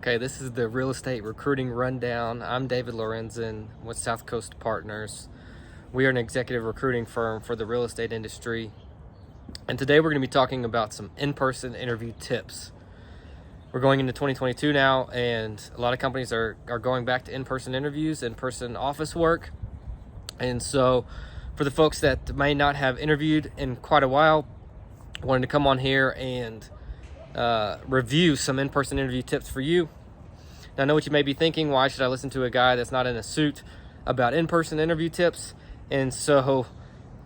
Okay, this is the real estate recruiting rundown. I'm David Lorenzen with South Coast Partners. We are an executive recruiting firm for the real estate industry. And today we're going to be talking about some in-person interview tips. We're going into 2022 now, and a lot of companies are going back to in-person interviews, in-person office work. And so for the folks that may not have interviewed in quite a while, I wanted to come on here and review some in-person interview tips for you. Now, I know what you may be thinking: why should I listen to a guy that's not in a suit about in-person interview tips? And so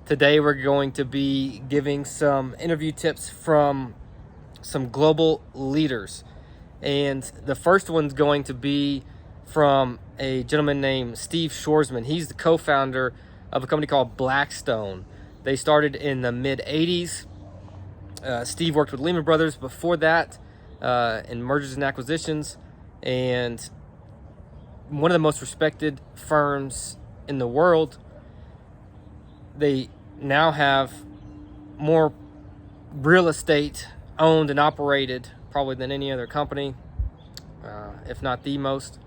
today we're going to be giving some interview tips from some global leaders. And the first one's going to be from a gentleman named Steve Schwarzman. He's the co-founder of a company called Blackstone. They started in the mid-'80s. Steve worked with Lehman Brothers before that in mergers and acquisitions, and one of the most respected firms in the world. They now have more real estate owned and operated probably than any other company, if not the most.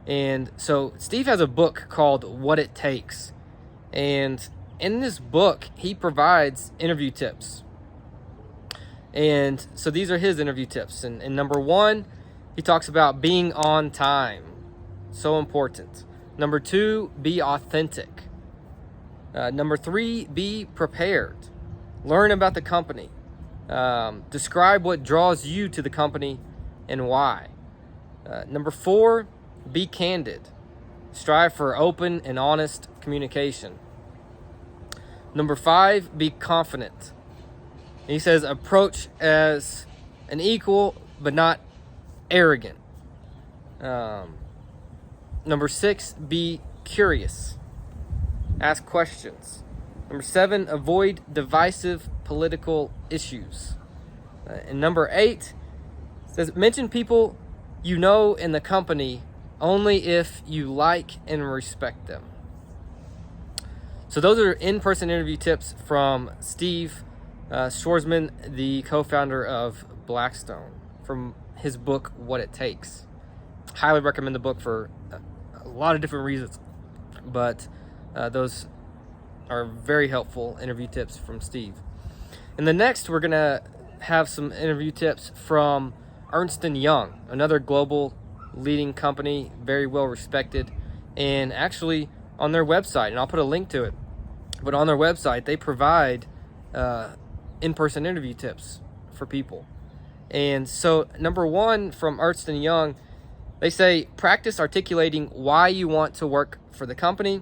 And so Steve has a book called What It Takes, and in this book he provides interview tips. And so these are his interview tips. And number one, he talks about being on time. So important. Number two, be authentic. Number three, be prepared. Learn about the company. Describe what draws you to the company and why. Number four, be candid. Strive for open and honest communication. Number five, be confident. He says approach as an equal but not arrogant. Number six, be curious. Ask questions. Number seven, avoid divisive political issues. And number eight says mention people you know in the company only if you like and respect them. So those are in-person interview tips from Steve Schwarzman, the co-founder of Blackstone, from his book, What It Takes. Highly recommend the book for a lot of different reasons, but those are very helpful interview tips from Steve. And the next, we're going to have some interview tips from Ernst Young, another global leading company, very well respected, and actually on their website, and I'll put a link to it, but on their website they provide in-person interview tips for people. And so number one from Ernst Young, they say practice articulating why you want to work for the company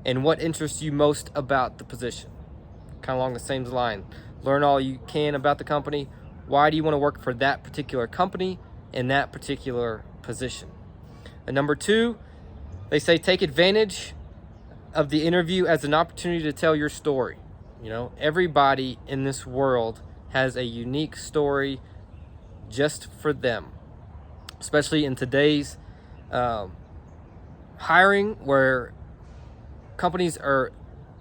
and what interests you most about the position. Kind of along the same line. Learn all you can about the company. Why do you want to work for that particular company in that particular position? And number two, they say take advantage of the interview as an opportunity to tell your story. You know, everybody in this world has a unique story just for them, especially in today's hiring, where companies are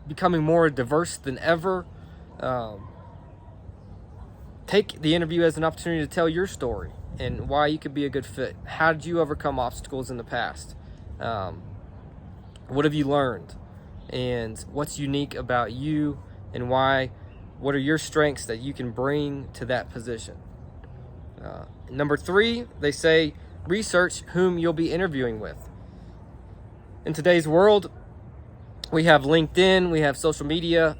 becoming more diverse than ever. Take the interview as an opportunity to tell your story and why you could be a good fit. How did you overcome obstacles in the past? What have you learned? And what's unique about you? And why? What are your strengths that you can bring to that position? Number three, they say research whom you'll be interviewing with. In today's world, we have LinkedIn, we have social media.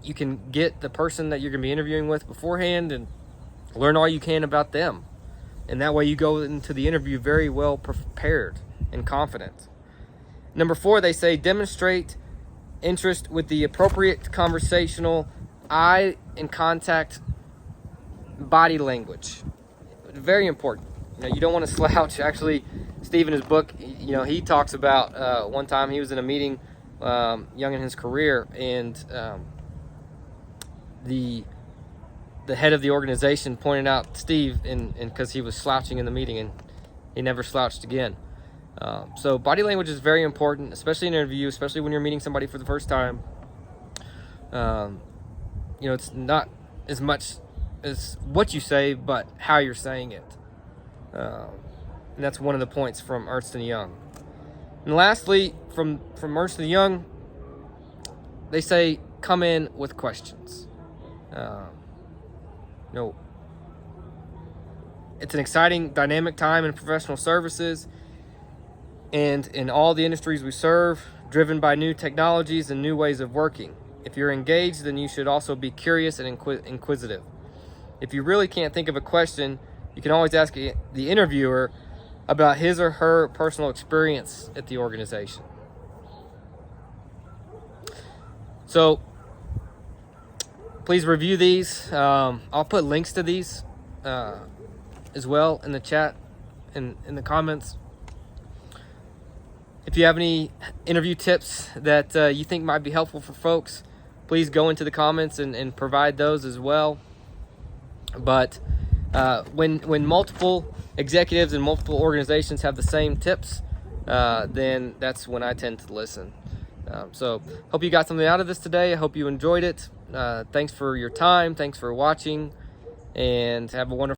You can get the person that you're going to be interviewing with beforehand and learn all you can about them. And that way you go into the interview very well prepared and confident. Number four, they say demonstrate interest with the appropriate conversational eye and contact body language. Very important. You know, you don't want to slouch. Actually, Steve in his book, you know, he talks about one time he was in a meeting young in his career, and the head of the organization pointed out Steve, and because he was slouching in the meeting, and he never slouched again. So body language is very important, especially in an interview, especially when you're meeting somebody for the first time. You know, it's not as much as what you say, but how you're saying it. And that's one of the points from Ernst Young. And lastly, from Ernst Young, they say, come in with questions. It's an exciting, dynamic time in professional services and in all the industries we serve, driven by new technologies and new ways of working. If you're engaged, then you should also be curious and inquisitive. If you really can't think of a question, you can always ask the interviewer about his or her personal experience at the organization. So please review these. I'll put links to these as well in the chat and in the comments. If you have any interview tips that you think might be helpful for folks, please go into the comments and provide those as well. But when multiple executives and multiple organizations have the same tips, then that's when I tend to listen. So hope you got something out of this today. I hope you enjoyed it. Thanks for your time. Thanks for watching, and have a wonderful